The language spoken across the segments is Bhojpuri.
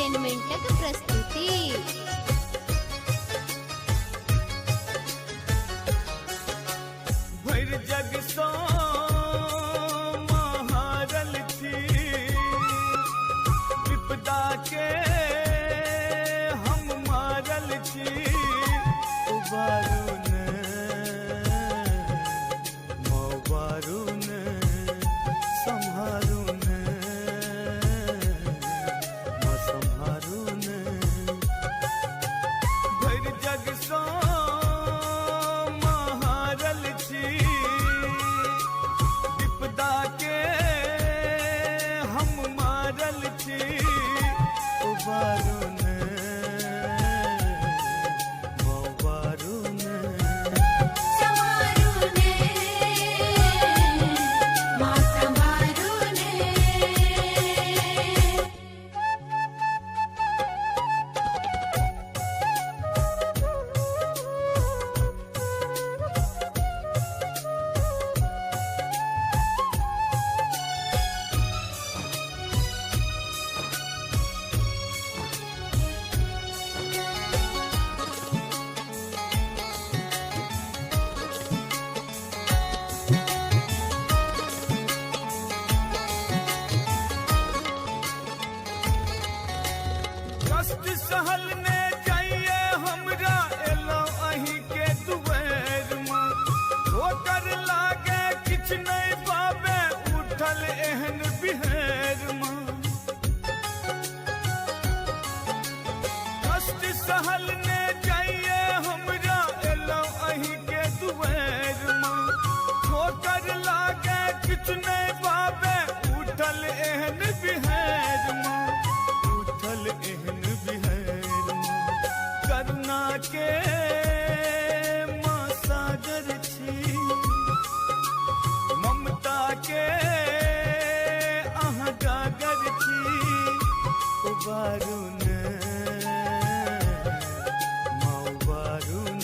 एंटरटेनमेंटक प्रस्तुति। भर जग सो महारल थी विपदा के हम मारल थी उबारून मौबारून संहारून संहारून भर जग सो महारल थी विपदा के हम मारल थी उबारून मौबारून कष्ट सहल ने जाइए हमरा एलो अही के दुबैर में होकर लागे किछ नहीं पावे उठल एहन बिहेर में कष्ट सहल ने जाइए हमरा एलो अही के दुबैर में होकर लागे किछ नहीं पावे उठल एहन बिहेर में उठल एहन करुणा के माँ सागर छी ममता के अहाँ गागर छी उबारून मौबारून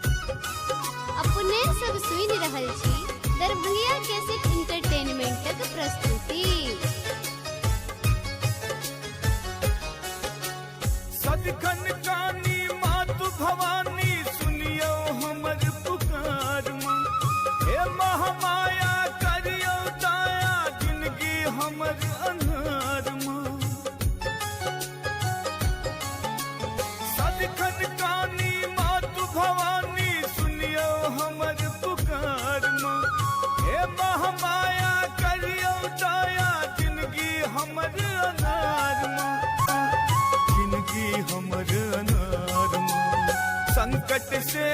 अपने सब सुनि रहल छी दरभंगिया कैसेट एंटरटेनमेंटक प्रस्तुति। सदखन कानी मातु भवानी सुनियो हमर पुकार माँ हे महामाया करियो दया जिंदगी हमर अन्हार माँ सदखन कानी मातु भवानी सुनियो हमर पुकार माँ हे महामाया करियो दया जिंदगी हमर अन्हार माँ जिंदगी हमर अनार माँ संकट से